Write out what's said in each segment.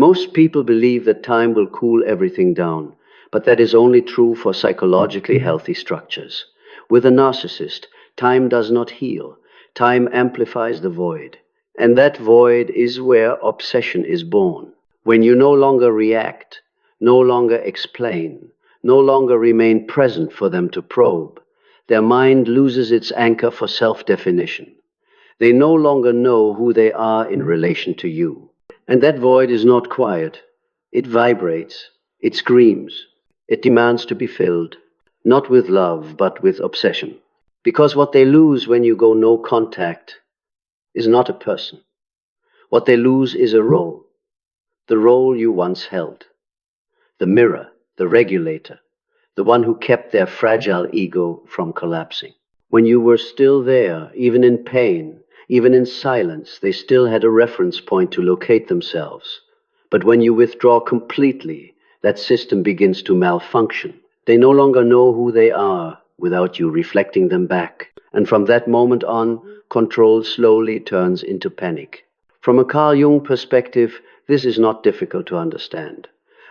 Most people believe that time will cool everything down, but that is only true for psychologically healthy structures. With a narcissist, time does not heal. Time amplifies the void. And that void is where obsession is born. When you no longer react, no longer explain, no longer remain present for them to probe, their mind loses its anchor for self-definition. They no longer know who they are in relation to you. And that void is not quiet. It vibrates. It screams. It demands to be filled, not with love, but with obsession. Because what they lose when you go no contact is not a person. What they lose is a role, the role you once held. The mirror, the regulator, the one who kept their fragile ego from collapsing. When you were still there, even in pain, even in silence, they still had a reference point to locate themselves. But when you withdraw completely, that system begins to malfunction. They no longer know who they are without you reflecting them back. And from that moment on, control slowly turns into panic. From a Carl Jung perspective, this is not difficult to understand.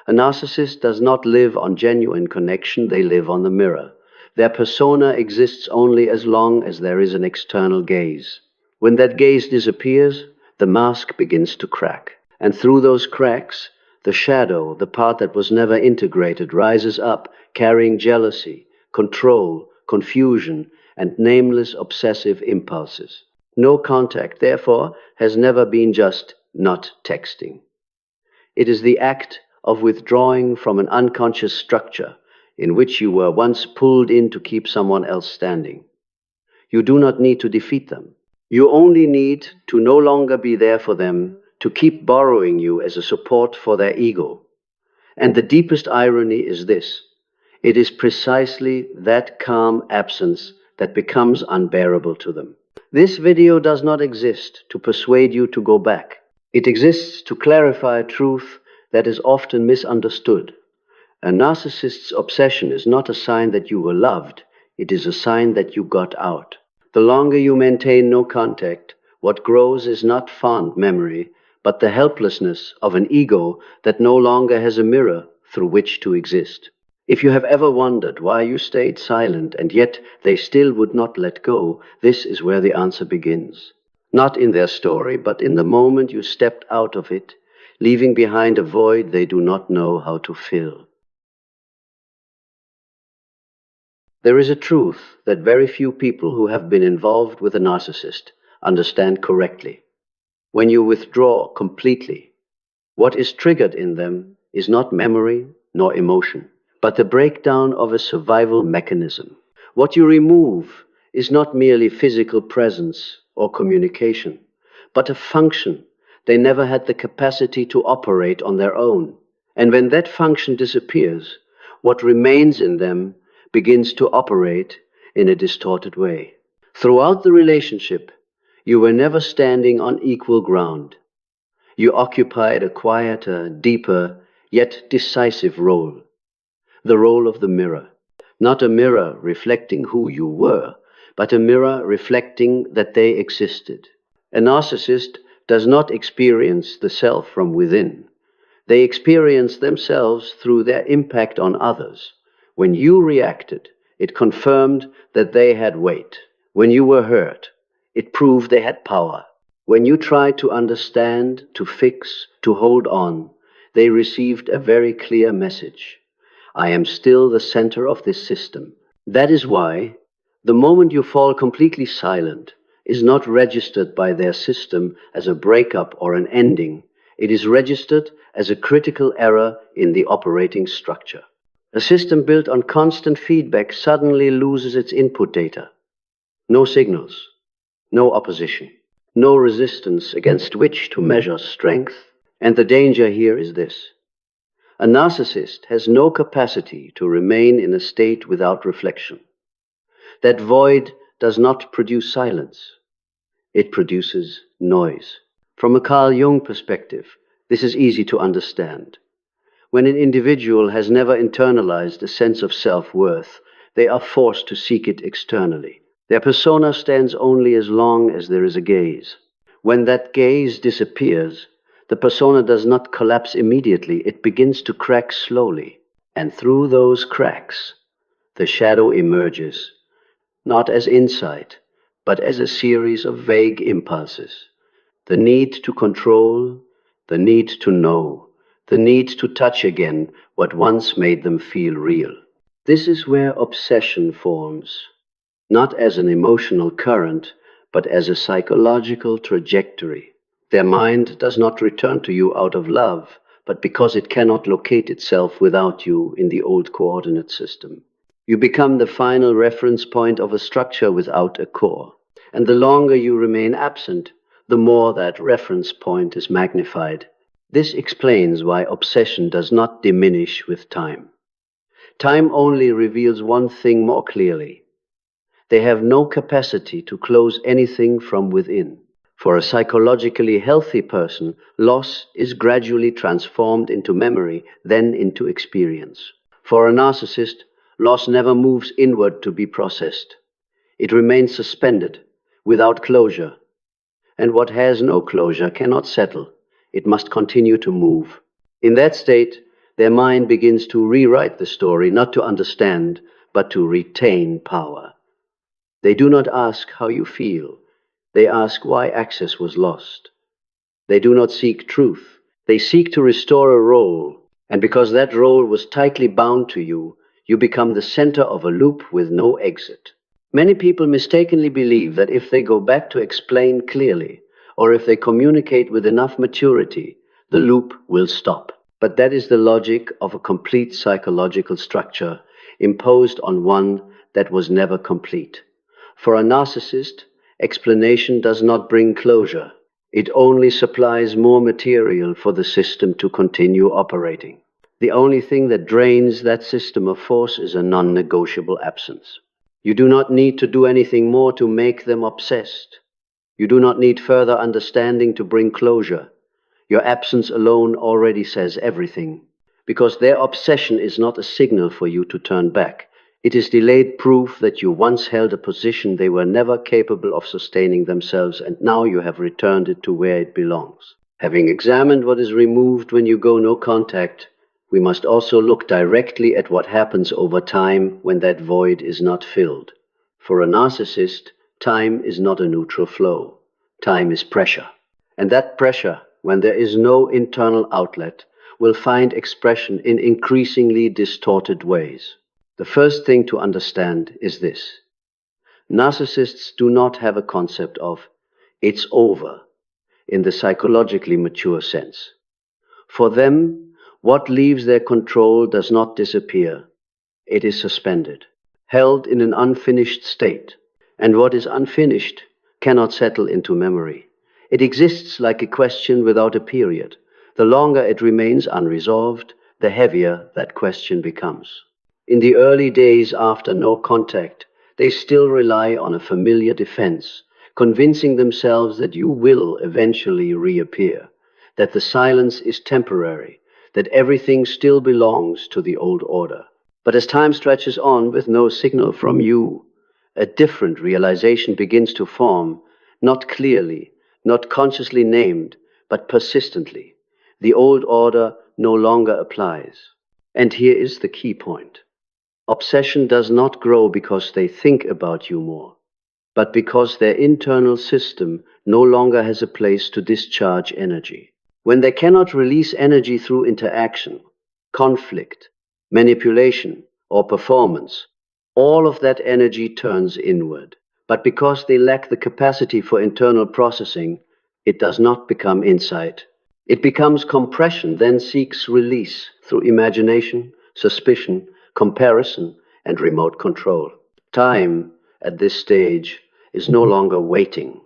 A narcissist does not live on genuine connection, they live on the mirror. Their persona exists only as long as there is an external gaze. When that gaze disappears, the mask begins to crack. And through those cracks, the shadow, the part that was never integrated, rises up, carrying jealousy, control, confusion, and nameless obsessive impulses. No contact, therefore, has never been just not texting. It is the act of withdrawing from an unconscious structure in which you were once pulled in to keep someone else standing. You do not need to defeat them. You only need to no longer be there for them, to keep borrowing you as a support for their ego. And the deepest irony is this: it is precisely that calm absence that becomes unbearable to them. This video does not exist to persuade you to go back. It exists to clarify a truth that is often misunderstood. A narcissist's obsession is not a sign that you were loved, it is a sign that you got out. The longer you maintain no contact, what grows is not fond memory, but the helplessness of an ego that no longer has a mirror through which to exist. If you have ever wondered why you stayed silent and yet they still would not let go, this is where the answer begins. Not in their story, but in the moment you stepped out of it, leaving behind a void they do not know how to fill. There is a truth that very few people who have been involved with a narcissist understand correctly. When you withdraw completely, what is triggered in them is not memory nor emotion, but the breakdown of a survival mechanism. What you remove is not merely physical presence or communication, but a function they never had the capacity to operate on their own. And when that function disappears, what remains in them begins to operate in a distorted way. Throughout the relationship, you were never standing on equal ground. You occupied a quieter, deeper, yet decisive role. The role of the mirror. Not a mirror reflecting who you were, but a mirror reflecting that they existed. A narcissist does not experience the self from within. They experience themselves through their impact on others. When you reacted, it confirmed that they had weight. When you were hurt, it proved they had power. When you tried to understand, to fix, to hold on, they received a very clear message. I am still the center of this system. That is why the moment you fall completely silent is not registered by their system as a breakup or an ending. It is registered as a critical error in the operating structure. A system built on constant feedback suddenly loses its input data. No signals, no opposition, no resistance against which to measure strength. And the danger here is this: a narcissist has no capacity to remain in a state without reflection. That void does not produce silence. It produces noise. From a Carl Jung perspective, this is easy to understand. When an individual has never internalized a sense of self-worth, they are forced to seek it externally. Their persona stands only as long as there is a gaze. When that gaze disappears, The persona does not collapse immediately, it begins to crack slowly. And through those cracks, the shadow emerges, not as insight, but as a series of vague impulses. The need to control, the need to know, the need to touch again what once made them feel real. This is where obsession forms, not as an emotional current, but as a psychological trajectory. Their mind does not return to you out of love, but because it cannot locate itself without you in the old coordinate system. You become the final reference point of a structure without a core. And the longer you remain absent, the more that reference point is magnified. This explains why obsession does not diminish with time. Time only reveals one thing more clearly. They have no capacity to close anything from within. For a psychologically healthy person, loss is gradually transformed into memory, then into experience. For a narcissist, loss never moves inward to be processed. It remains suspended, without closure. And what has no closure cannot settle. It must continue to move. In that state, their mind begins to rewrite the story, not to understand, but to retain power. They do not ask how you feel. They ask why access was lost. They do not seek truth. They seek to restore a role. And because that role was tightly bound to you, you become the center of a loop with no exit. Many people mistakenly believe that if they go back to explain clearly, or if they communicate with enough maturity, the loop will stop. But that is the logic of a complete psychological structure imposed on one that was never complete. For a narcissist, explanation does not bring closure. It only supplies more material for the system to continue operating. The only thing that drains that system of force is a non-negotiable absence. You do not need to do anything more to make them obsessed. You do not need further understanding to bring closure. Your absence alone already says everything, because their obsession is not a signal for you to turn back. It is delayed proof that you once held a position they were never capable of sustaining themselves, and now you have returned it to where it belongs. Having examined what is removed when you go no contact, we must also look directly at what happens over time when that void is not filled. For a narcissist, time is not a neutral flow. Time is pressure. And that pressure, when there is no internal outlet, will find expression in increasingly distorted ways. The first thing to understand is this. Narcissists do not have a concept of "it's over" in the psychologically mature sense. For them, what leaves their control does not disappear. It is suspended, held in an unfinished state. And what is unfinished cannot settle into memory. It exists like a question without a period. The longer it remains unresolved, the heavier that question becomes. In the early days after no contact, they still rely on a familiar defense, convincing themselves that you will eventually reappear, that the silence is temporary, that everything still belongs to the old order. But as time stretches on with no signal from you, a different realization begins to form, not clearly, not consciously named, but persistently. The old order no longer applies. And here is the key point. Obsession does not grow because they think about you more, but because their internal system no longer has a place to discharge energy. When they cannot release energy through interaction, conflict, manipulation, or performance, all of that energy turns inward. But because they lack the capacity for internal processing, it does not become insight. It becomes compression, then seeks release through imagination, suspicion, comparison, and remote control. Time, at this stage, is no longer waiting.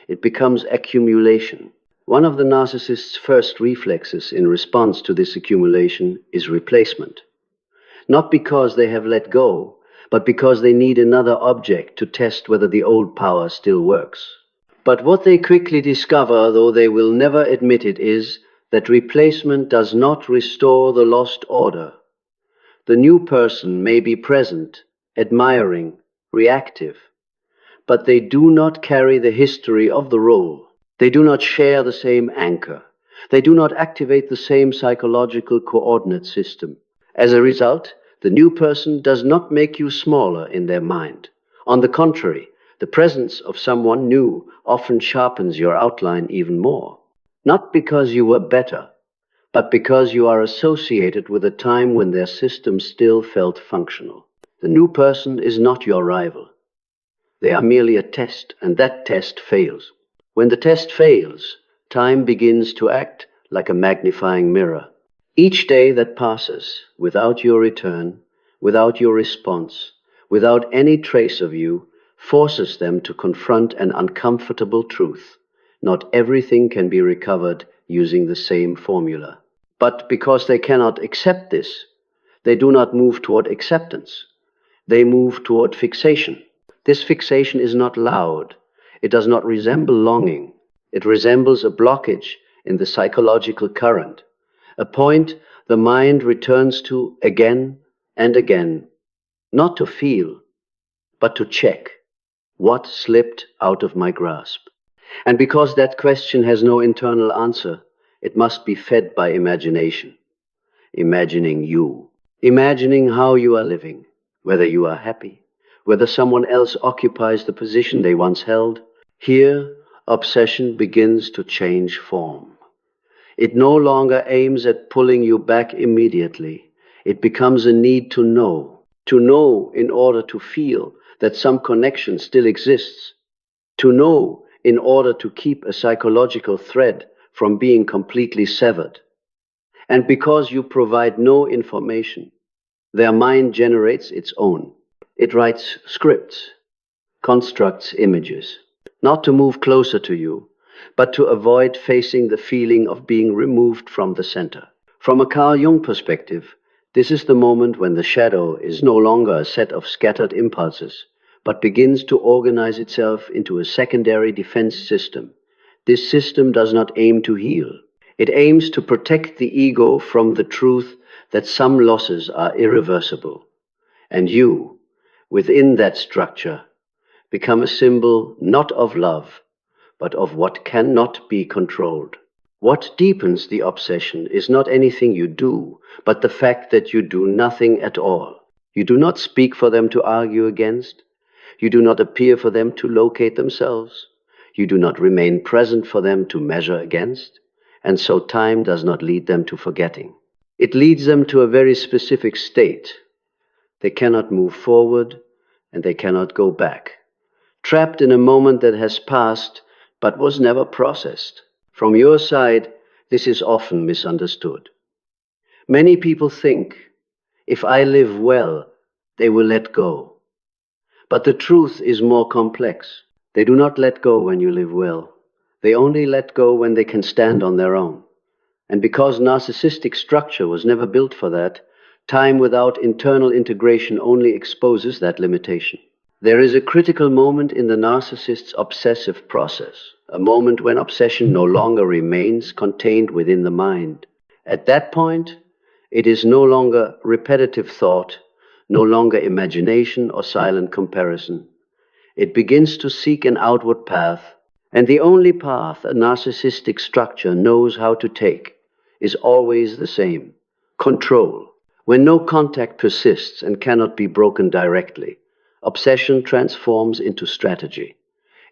It becomes accumulation. One of the narcissist's first reflexes in response to this accumulation is replacement. Not because they have let go, but because they need another object to test whether the old power still works. But what they quickly discover, though they will never admit it, is that replacement does not restore the lost order. The new person may be present, admiring, reactive, but they do not carry the history of the role. They do not share the same anchor. They do not activate the same psychological coordinate system. As a result, the new person does not make you smaller in their mind. On the contrary, the presence of someone new often sharpens your outline even more. Not because you were better, but because you are associated with a time when their system still felt functional. The new person is not your rival. They are merely a test, and that test fails. When the test fails, time begins to act like a magnifying mirror. Each day that passes without your return, without your response, without any trace of you, forces them to confront an uncomfortable truth. Not everything can be recovered using the same formula. But because they cannot accept this, they do not move toward acceptance. They move toward fixation. This fixation is not loud. It does not resemble longing. It resembles a blockage in the psychological current, a point the mind returns to again and again, not to feel, but to check what slipped out of my grasp. And because that question has no internal answer, it must be fed by imagination. Imagining you. Imagining how you are living, whether you are happy, whether someone else occupies the position they once held. Here, obsession begins to change form. It no longer aims at pulling you back immediately. It becomes a need to know in order to feel that some connection still exists, to know in order to keep a psychological thread from being completely severed. And because you provide no information, their mind generates its own. It writes scripts, constructs images, not to move closer to you, but to avoid facing the feeling of being removed from the center. From a Carl Jung perspective, this is the moment when the shadow is no longer a set of scattered impulses, but begins to organize itself into a secondary defense system. This system does not aim to heal. It aims to protect the ego from the truth that some losses are irreversible. And you, within that structure, become a symbol not of love, but of what cannot be controlled. What deepens the obsession is not anything you do, but the fact that you do nothing at all. You do not speak for them to argue against. You do not appear for them to locate themselves. You do not remain present for them to measure against. And so time does not lead them to forgetting. It leads them to a very specific state. They cannot move forward, and they cannot go back. Trapped in a moment that has passed, but was never processed. From your side, this is often misunderstood. Many people think, if I live well, they will let go. But the truth is more complex. They do not let go when you live well. They only let go when they can stand on their own. And because narcissistic structure was never built for that, time without internal integration only exposes that limitation. There is a critical moment in the narcissist's obsessive process, a moment when obsession no longer remains contained within the mind. At that point, it is no longer repetitive thought, no longer imagination or silent comparison. It begins to seek an outward path, and the only path a narcissistic structure knows how to take is always the same: control. When no contact persists and cannot be broken directly, obsession transforms into strategy.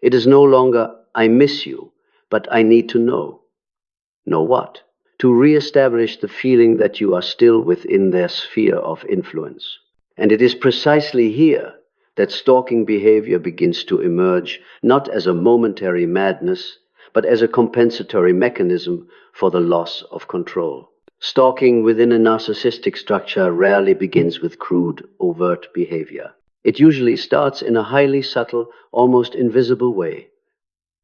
It is no longer, I miss you, but I need to know. Know what? To re-establish the feeling that you are still within their sphere of influence. And it is precisely here that stalking behavior begins to emerge, not as a momentary madness, but as a compensatory mechanism for the loss of control. Stalking within a narcissistic structure rarely begins with crude, overt behavior. It usually starts in a highly subtle, almost invisible way.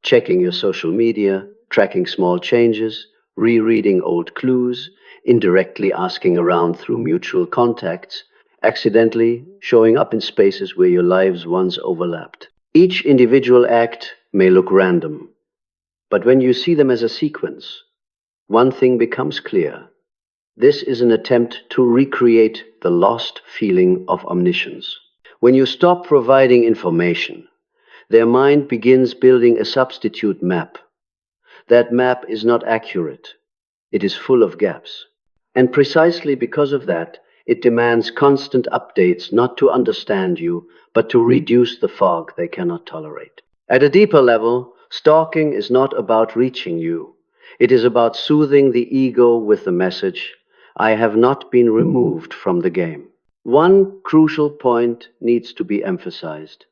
Checking your social media, tracking small changes, rereading old clues, indirectly asking around through mutual contacts, accidentally showing up in spaces where your lives once overlapped. Each individual act may look random, but when you see them as a sequence, one thing becomes clear. This is an attempt to recreate the lost feeling of omniscience. When you stop providing information, their mind begins building a substitute map. That map is not accurate. It is full of gaps. And precisely because of that, it demands constant updates not to understand you, but to reduce the fog they cannot tolerate. At a deeper level, stalking is not about reaching you. It is about soothing the ego with the message, I have not been removed from the game. One crucial point needs to be emphasized.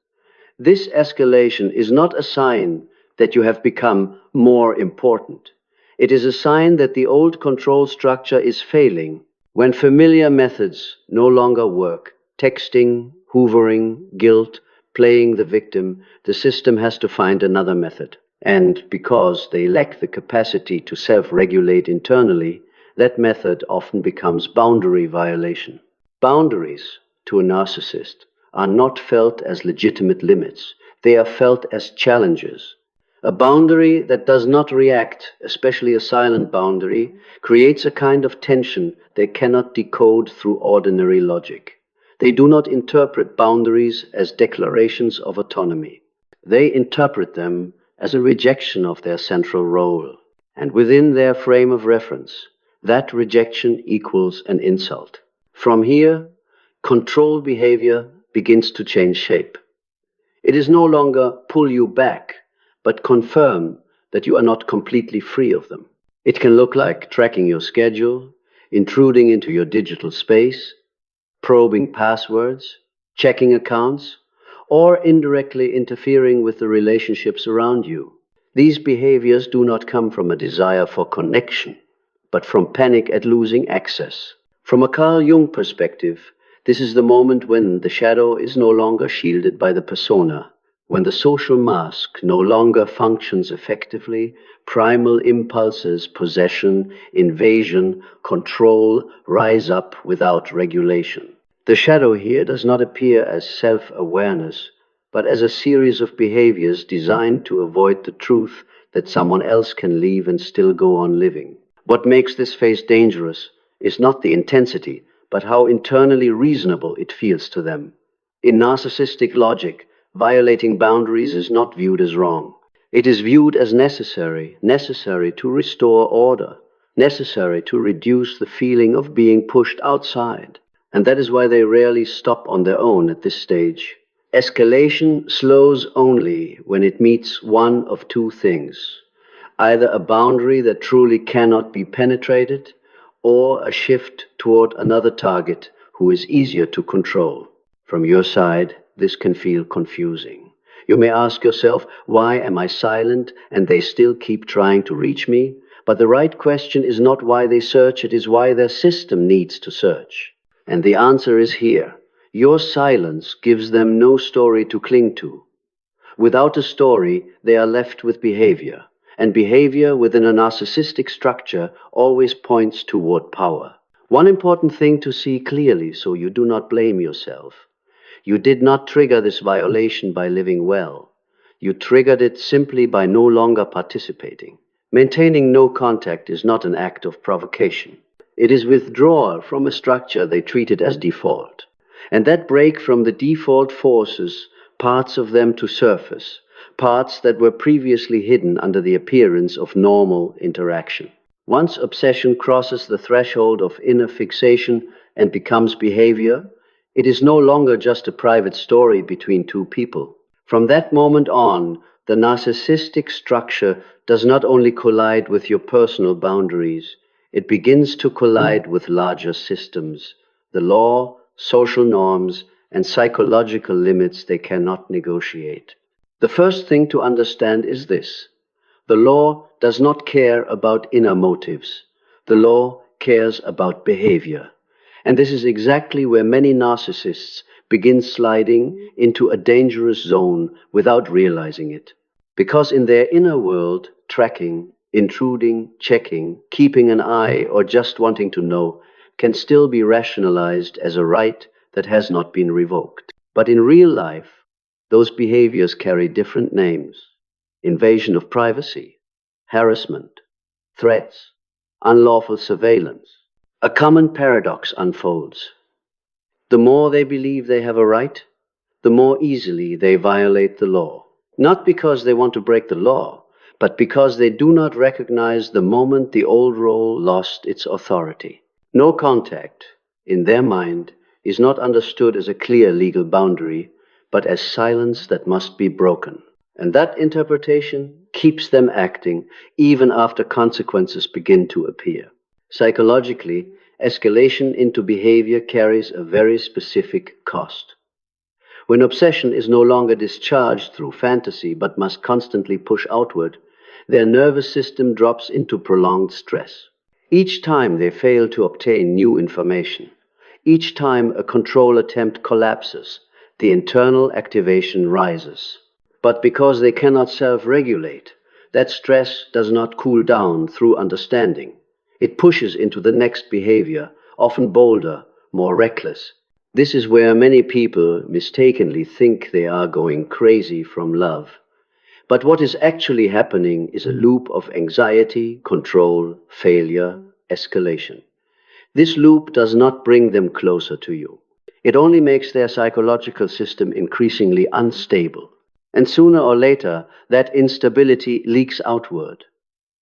This escalation is not a sign that you have become more important. It is a sign that the old control structure is failing. When familiar methods no longer work, texting, hoovering, guilt, playing the victim, the system has to find another method. And because they lack the capacity to self-regulate internally, that method often becomes boundary violation. Boundaries, to a narcissist, are not felt as legitimate limits. They are felt as challenges. A boundary that does not react, especially a silent boundary, creates a kind of tension they cannot decode through ordinary logic. They do not interpret boundaries as declarations of autonomy. They interpret them as a rejection of their central role. And within their frame of reference, that rejection equals an insult. From here, control behavior begins to change shape. It is no longer pull you back, but confirm that you are not completely free of them. It can look like tracking your schedule, intruding into your digital space, probing passwords, checking accounts, or indirectly interfering with the relationships around you. These behaviors do not come from a desire for connection, but from panic at losing access. From a Carl Jung perspective, this is the moment when the shadow is no longer shielded by the persona, when the social mask no longer functions effectively, primal impulses, possession, invasion, control, rise up without regulation. The shadow here does not appear as self-awareness, but as a series of behaviors designed to avoid the truth that someone else can leave and still go on living. What makes this phase dangerous is not the intensity, but how internally reasonable it feels to them. In narcissistic logic, violating boundaries is not viewed as wrong. It is viewed as necessary to restore order, necessary to reduce the feeling of being pushed outside. And that is why they rarely stop on their own at this stage. Escalation slows only when it meets one of two things: either a boundary that truly cannot be penetrated, or a shift toward another target who is easier to control. From your side, this can feel confusing. You may ask yourself, why am I silent and they still keep trying to reach me? But the right question is not why they search, it is why their system needs to search. And the answer is here. Your silence gives them no story to cling to. Without a story, they are left with behavior. And behavior within a narcissistic structure always points toward power. One important thing to see clearly so you do not blame yourself. You did not trigger this violation by living well. You triggered it simply by no longer participating. Maintaining no contact is not an act of provocation. It is withdrawal from a structure they treated as default. And that break from the default forces parts of them to surface, parts that were previously hidden under the appearance of normal interaction. Once obsession crosses the threshold of inner fixation and becomes behavior, it is no longer just a private story between two people. From that moment on, the narcissistic structure does not only collide with your personal boundaries, it begins to collide with larger systems, the law, social norms, and psychological limits they cannot negotiate. The first thing to understand is this: the law does not care about inner motives. The law cares about behavior. And this is exactly where many narcissists begin sliding into a dangerous zone without realizing it. Because in their inner world, tracking, intruding, checking, keeping an eye, or just wanting to know can still be rationalized as a right that has not been revoked. But in real life, those behaviors carry different names: invasion of privacy, harassment, threats, unlawful surveillance. A common paradox unfolds. The more they believe they have a right, the more easily they violate the law. Not because they want to break the law, but because they do not recognize the moment the old role lost its authority. No contact, in their mind, is not understood as a clear legal boundary, but as silence that must be broken. And that interpretation keeps them acting even after consequences begin to appear. Psychologically, escalation into behavior carries a very specific cost. When obsession is no longer discharged through fantasy but must constantly push outward, their nervous system drops into prolonged stress. Each time they fail to obtain new information, each time a control attempt collapses, the internal activation rises. But because they cannot self-regulate, that stress does not cool down through understanding. It pushes into the next behavior, often bolder, more reckless. This is where many people mistakenly think they are going crazy from love. But what is actually happening is a loop of anxiety, control, failure, escalation. This loop does not bring them closer to you. It only makes their psychological system increasingly unstable. And sooner or later, that instability leaks outward,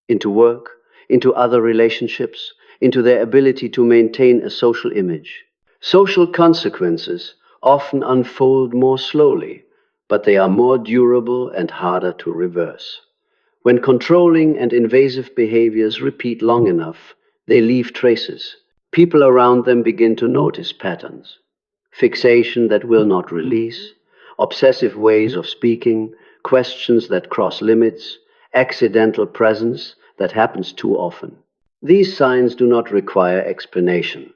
into work, into other relationships, into their ability to maintain a social image. Social consequences often unfold more slowly, but they are more durable and harder to reverse. When controlling and invasive behaviors repeat long enough, they leave traces. People around them begin to notice patterns. Fixation that will not release, obsessive ways of speaking, questions that cross limits, accidental presence that happens too often. These signs do not require explanation.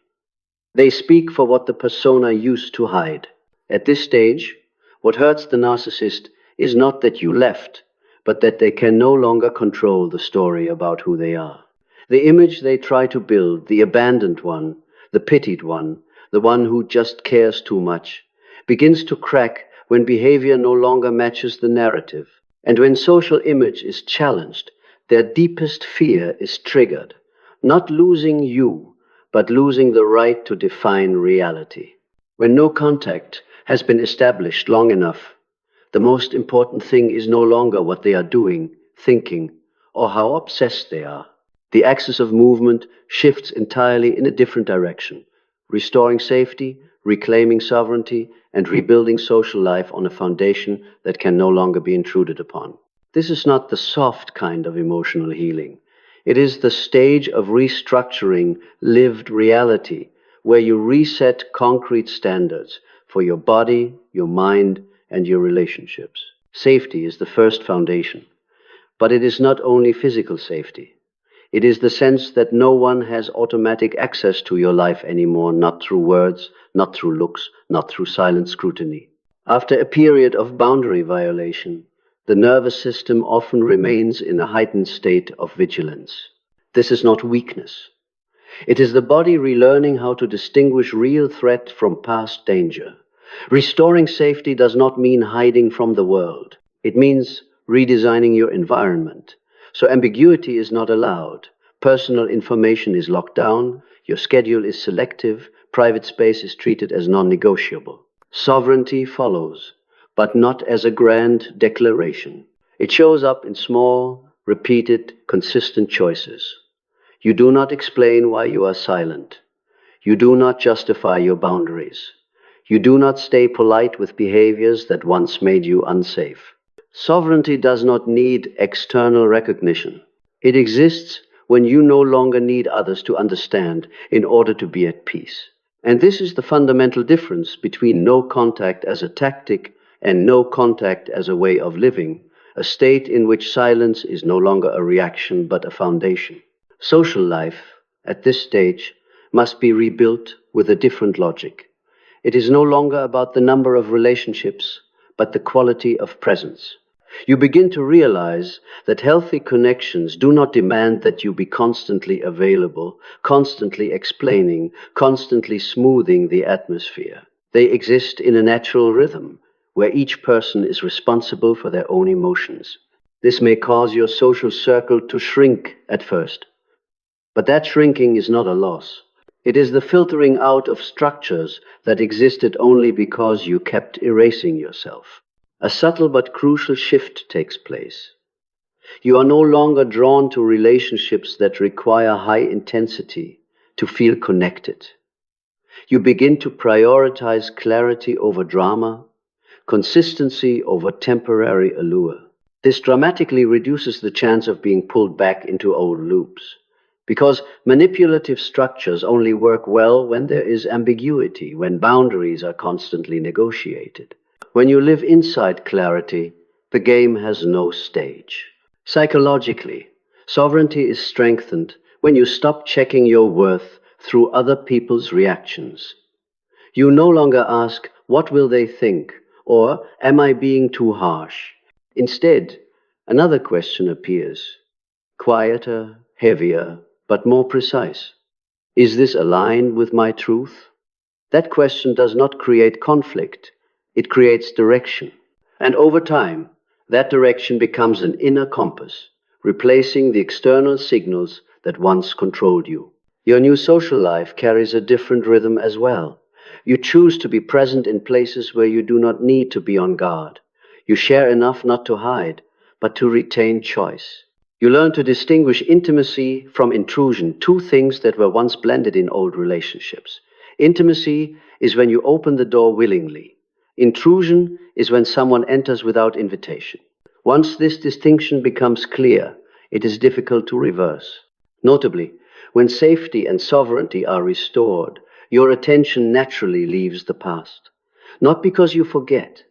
They speak for what the persona used to hide. At this stage, what hurts the narcissist is not that you left, but that they can no longer control the story about who they are. The image they try to build, the abandoned one, the pitied one, the one who just cares too much, begins to crack when behavior no longer matches the narrative. And when social image is challenged, their deepest fear is triggered. Not losing you, but losing the right to define reality. When no contact has been established long enough, the most important thing is no longer what they are doing, thinking, or how obsessed they are. The axis of movement shifts entirely in a different direction, restoring safety, reclaiming sovereignty, and rebuilding social life on a foundation that can no longer be intruded upon. This is not the soft kind of emotional healing. It is the stage of restructuring lived reality, where you reset concrete standards for your body, your mind, and your relationships. Safety is the first foundation, but it is not only physical safety. It is the sense that no one has automatic access to your life anymore, not through words, not through looks, not through silent scrutiny. After a period of boundary violation, the nervous system often remains in a heightened state of vigilance. This is not weakness. It is the body relearning how to distinguish real threat from past danger. Restoring safety does not mean hiding from the world. It means redesigning your environment. So ambiguity is not allowed. Personal information is locked down. Your schedule is selective. Private space is treated as non-negotiable. Sovereignty follows, but not as a grand declaration. It shows up in small, repeated, consistent choices. You do not explain why you are silent. You do not justify your boundaries. You do not stay polite with behaviors that once made you unsafe. Sovereignty does not need external recognition. It exists when you no longer need others to understand in order to be at peace. And this is the fundamental difference between no contact as a tactic and no contact as a way of living, a state in which silence is no longer a reaction but a foundation. Social life, at this stage, must be rebuilt with a different logic. It is no longer about the number of relationships, but the quality of presence. You begin to realize that healthy connections do not demand that you be constantly available, constantly explaining, constantly smoothing the atmosphere. They exist in a natural rhythm, where each person is responsible for their own emotions. This may cause your social circle to shrink at first, but that shrinking is not a loss. It is the filtering out of structures that existed only because you kept erasing yourself. A subtle but crucial shift takes place. You are no longer drawn to relationships that require high intensity to feel connected. You begin to prioritize clarity over drama, consistency over temporary allure. This dramatically reduces the chance of being pulled back into old loops, because manipulative structures only work well when there is ambiguity, when boundaries are constantly negotiated. When you live inside clarity, the game has no stage. Psychologically, sovereignty is strengthened when you stop checking your worth through other people's reactions. You no longer ask, "What will they think?" or "Am I being too harsh?" Instead, another question appears, quieter, heavier, but more precise. Is this aligned with my truth? That question does not create conflict, it creates direction. And over time, that direction becomes an inner compass, replacing the external signals that once controlled you. Your new social life carries a different rhythm as well. You choose to be present in places where you do not need to be on guard. You share enough not to hide, but to retain choice. You learn to distinguish intimacy from intrusion, two things that were once blended in old relationships. Intimacy is when you open the door willingly. Intrusion is when someone enters without invitation. Once this distinction becomes clear, it is difficult to reverse. Notably, when safety and sovereignty are restored, your attention naturally leaves the past. Not because you forget,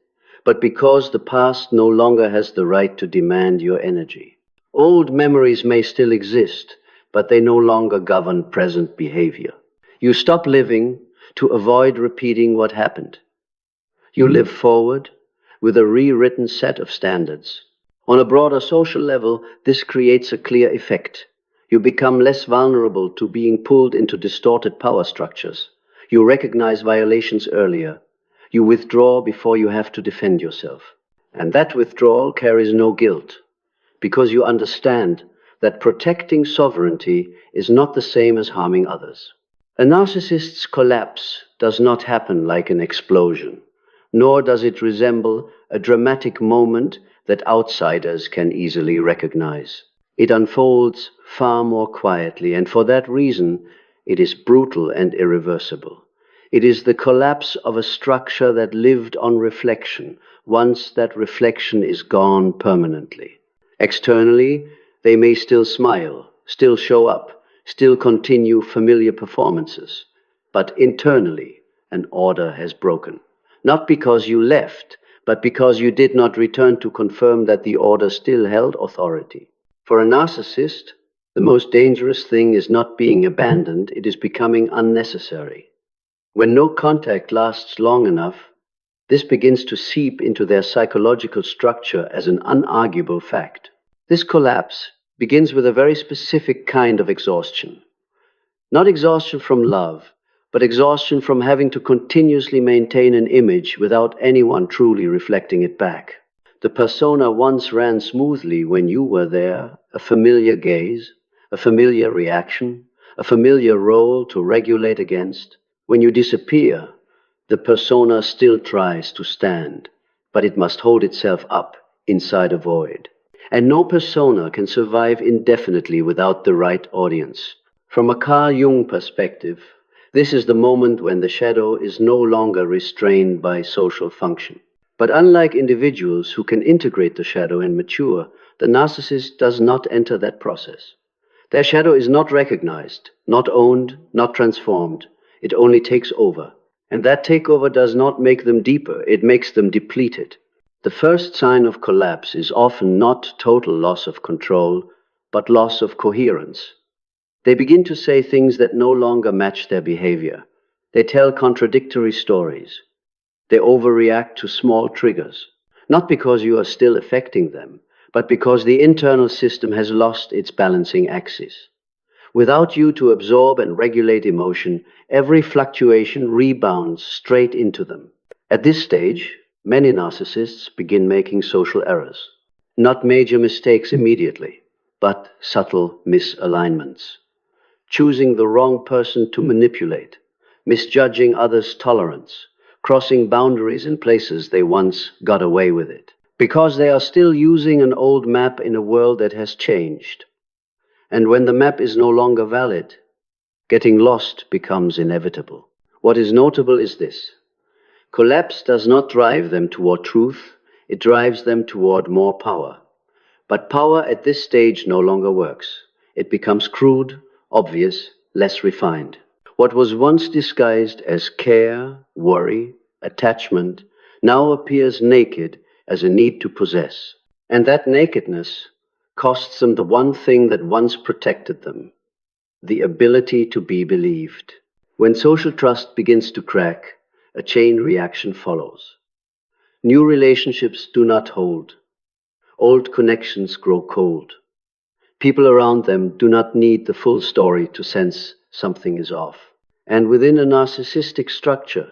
but because the past no longer has the right to demand your energy. Old memories may still exist, but they no longer govern present behavior. You stop living to avoid repeating what happened. You live forward with a rewritten set of standards. On a broader social level, this creates a clear effect. You become less vulnerable to being pulled into distorted power structures. You recognize violations earlier. You withdraw before you have to defend yourself. And that withdrawal carries no guilt, because you understand that protecting sovereignty is not the same as harming others. A narcissist's collapse does not happen like an explosion, nor does it resemble a dramatic moment that outsiders can easily recognize. It unfolds far more quietly, and for that reason, it is brutal and irreversible. It is the collapse of a structure that lived on reflection, once that reflection is gone permanently. Externally, they may still smile, still show up, still continue familiar performances, but internally, an order has broken. Not because you left, but because you did not return to confirm that the order still held authority. For a narcissist, the most dangerous thing is not being abandoned, it is becoming unnecessary. When no contact lasts long enough, this begins to seep into their psychological structure as an unarguable fact. This collapse begins with a very specific kind of exhaustion. Not exhaustion from love, but exhaustion from having to continuously maintain an image without anyone truly reflecting it back. The persona once ran smoothly when you were there, a familiar gaze, a familiar reaction, a familiar role to regulate against. When you disappear, the persona still tries to stand, but it must hold itself up inside a void. And no persona can survive indefinitely without the right audience. From a Carl Jung perspective, this is the moment when the shadow is no longer restrained by social function. But unlike individuals who can integrate the shadow and mature, the narcissist does not enter that process. Their shadow is not recognized, not owned, not transformed. It only takes over. And that takeover does not make them deeper, it makes them depleted. The first sign of collapse is often not total loss of control, but loss of coherence. They begin to say things that no longer match their behavior. They tell contradictory stories. They overreact to small triggers, not because you are still affecting them, but because the internal system has lost its balancing axis. Without you to absorb and regulate emotion, every fluctuation rebounds straight into them. At this stage, many narcissists begin making social errors. Not major mistakes immediately, but subtle misalignments. Choosing the wrong person to manipulate, misjudging others' tolerance, crossing boundaries in places they once got away with it. because they are still using an old map in a world that has changed. And when the map is no longer valid, getting lost becomes inevitable. What is notable is this: collapse does not drive them toward truth, it drives them toward more power. But power at this stage no longer works. It becomes crude, obvious, less refined. What was once disguised as care, worry, attachment, now appears naked as a need to possess. And that nakedness costs them the one thing that once protected them: the ability to be believed. When social trust begins to crack, a chain reaction follows. New relationships do not hold. Old connections grow cold. People around them do not need the full story to sense something is off. And within a narcissistic structure,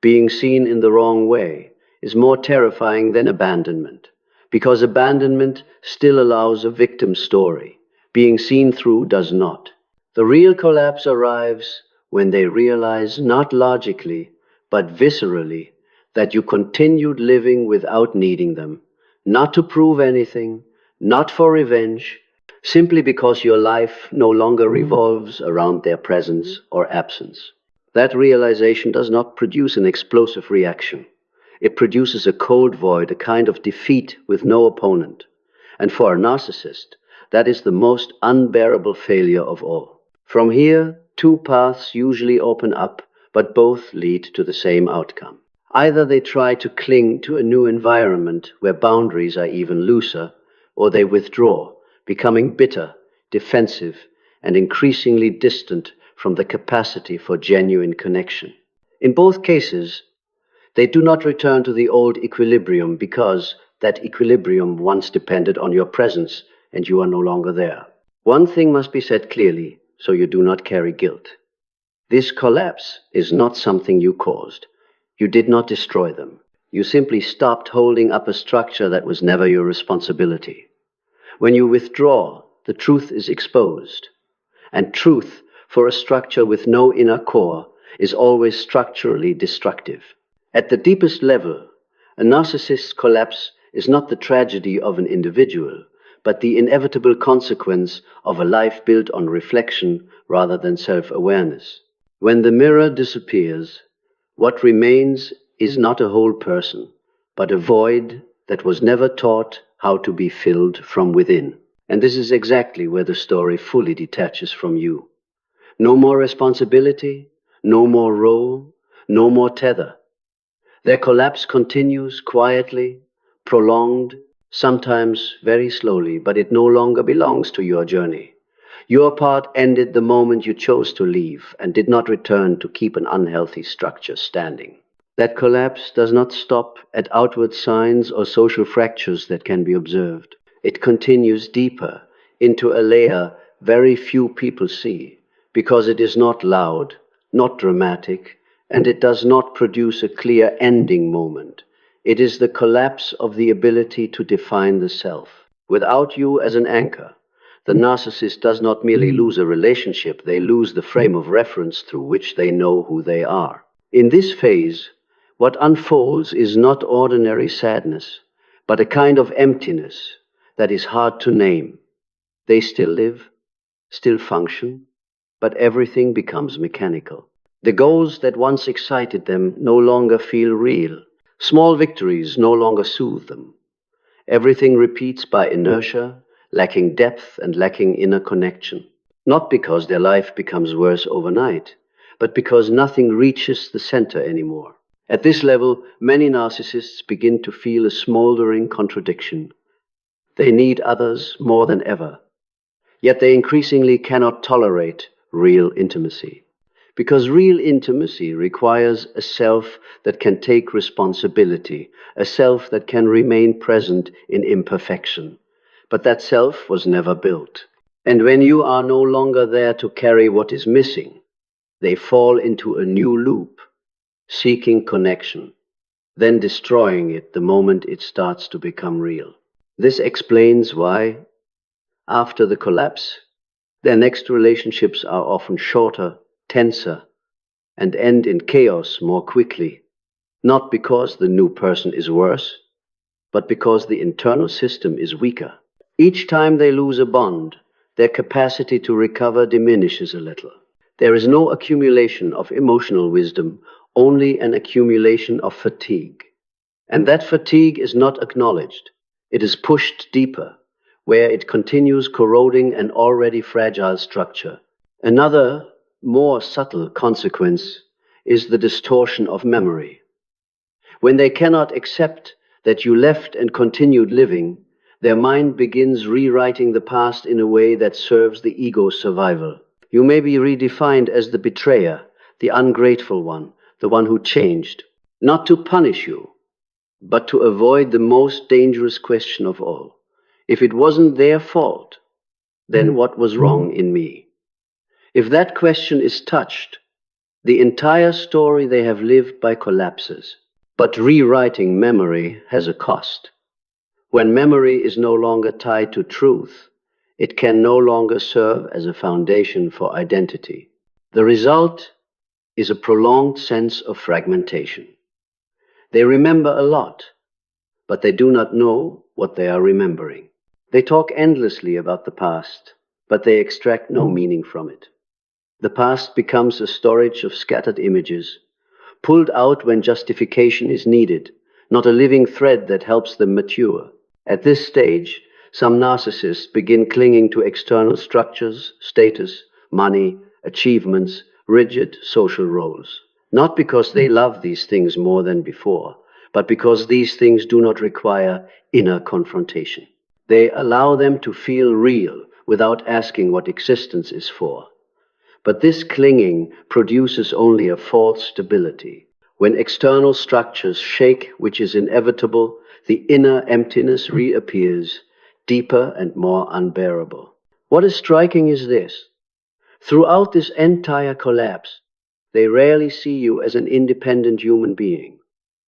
being seen in the wrong way is more terrifying than abandonment, because abandonment still allows a victim story. Being seen through does not. The real collapse arrives when they realize, not logically, but viscerally, that you continued living without needing them, not to prove anything, not for revenge, simply because your life no longer revolves around their presence or absence. That realization does not produce an explosive reaction. It produces a cold void, a kind of defeat with no opponent. And for a narcissist, that is the most unbearable failure of all. From here, two paths usually open up, but both lead to the same outcome. Either they try to cling to a new environment where boundaries are even looser, or they withdraw, becoming bitter, defensive, and increasingly distant from the capacity for genuine connection. In both cases, they do not return to the old equilibrium because that equilibrium once depended on your presence and you are no longer there. One thing must be said clearly, so you do not carry guilt. This collapse is not something you caused. You did not destroy them. You simply stopped holding up a structure that was never your responsibility. When you withdraw, the truth is exposed. And truth, for a structure with no inner core, is always structurally destructive. At the deepest level, a narcissist's collapse is not the tragedy of an individual, but the inevitable consequence of a life built on reflection rather than self-awareness. When the mirror disappears, what remains is not a whole person, but a void that was never taught how to be filled from within. And this is exactly where the story fully detaches from you. No more responsibility, no more role, no more tether. Their collapse continues quietly, prolonged, sometimes very slowly, but it no longer belongs to your journey. Your part ended the moment you chose to leave and did not return to keep an unhealthy structure standing. That collapse does not stop at outward signs or social fractures that can be observed. It continues deeper into a layer very few people see, because it is not loud, not dramatic, and it does not produce a clear ending moment. It is the collapse of the ability to define the self. Without you as an anchor, the narcissist does not merely lose a relationship, they lose the frame of reference through which they know who they are. In this phase, what unfolds is not ordinary sadness, but a kind of emptiness that is hard to name. They still live, still function, but everything becomes mechanical. The goals that once excited them no longer feel real. Small victories no longer soothe them. Everything repeats by inertia, lacking depth and lacking inner connection. Not because their life becomes worse overnight, but because nothing reaches the center anymore. At this level, many narcissists begin to feel a smoldering contradiction. They need others more than ever, yet they increasingly cannot tolerate real intimacy. Because real intimacy requires a self that can take responsibility, a self that can remain present in imperfection. But that self was never built. And when you are no longer there to carry what is missing, they fall into a new loop, seeking connection, then destroying it the moment it starts to become real. This explains why, after the collapse, their next relationships are often shorter, tenser, and end in chaos more quickly, not because the new person is worse, but because the internal system is weaker. Each time they lose a bond, their capacity to recover diminishes a little. There is no accumulation of emotional wisdom, only an accumulation of fatigue. And that fatigue is not acknowledged. It is pushed deeper, where it continues corroding an already fragile structure. Another, more subtle consequence is the distortion of memory. When they cannot accept that you left and continued living, their mind begins rewriting the past in a way that serves the ego's survival. You may be redefined as the betrayer, the ungrateful one, the one who changed, not to punish you, but to avoid the most dangerous question of all. If it wasn't their fault, then what was wrong in me? If that question is touched, the entire story they have lived by collapses. But rewriting memory has a cost. When memory is no longer tied to truth, it can no longer serve as a foundation for identity. The result is a prolonged sense of fragmentation. They remember a lot, but they do not know what they are remembering. They talk endlessly about the past, but they extract no meaning from it. The past becomes a storage of scattered images, pulled out when justification is needed, not a living thread that helps them mature. At this stage, some narcissists begin clinging to external structures, status, money, achievements, rigid social roles. Not because they love these things more than before, but because these things do not require inner confrontation. They allow them to feel real without asking what existence is for. But this clinging produces only a false stability. When external structures shake, which is inevitable, the inner emptiness reappears, deeper and more unbearable. What is striking is this. Throughout this entire collapse, they rarely see you as an independent human being.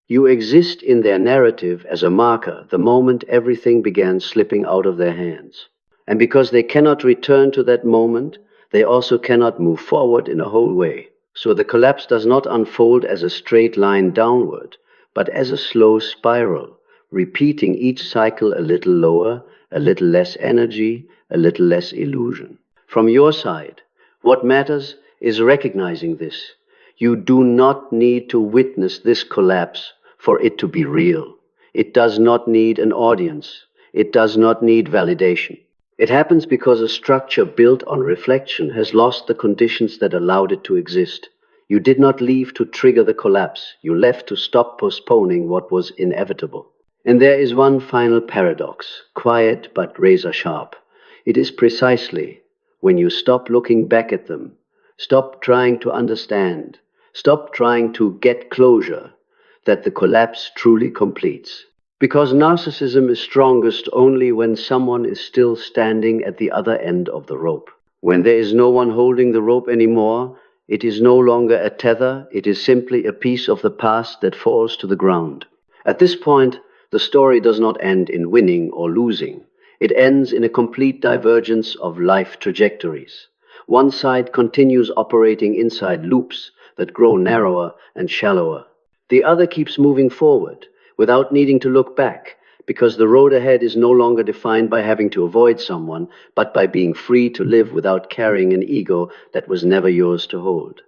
You exist in their narrative as a marker the moment everything began slipping out of their hands. And because they cannot return to that moment, they also cannot move forward in a whole way. So the collapse does not unfold as a straight line downward, but as a slow spiral, repeating each cycle a little lower, a little less energy, a little less illusion. From your side, what matters is recognizing this. You do not need to witness this collapse for it to be real. It does not need an audience. It does not need validation. It happens because a structure built on reflection has lost the conditions that allowed it to exist. You did not leave to trigger the collapse. You left to stop postponing what was inevitable. And there is one final paradox, quiet but razor sharp. It is precisely when you stop looking back at them, stop trying to understand, stop trying to get closure, that the collapse truly completes. Because narcissism is strongest only when someone is still standing at the other end of the rope. When there is no one holding the rope anymore, it is no longer a tether, it is simply a piece of the past that falls to the ground. At this point, the story does not end in winning or losing. It ends in a complete divergence of life trajectories. One side continues operating inside loops that grow narrower and shallower. The other keeps moving forward, without needing to look back, because the road ahead is no longer defined by having to avoid someone, but by being free to live without carrying an ego that was never yours to hold.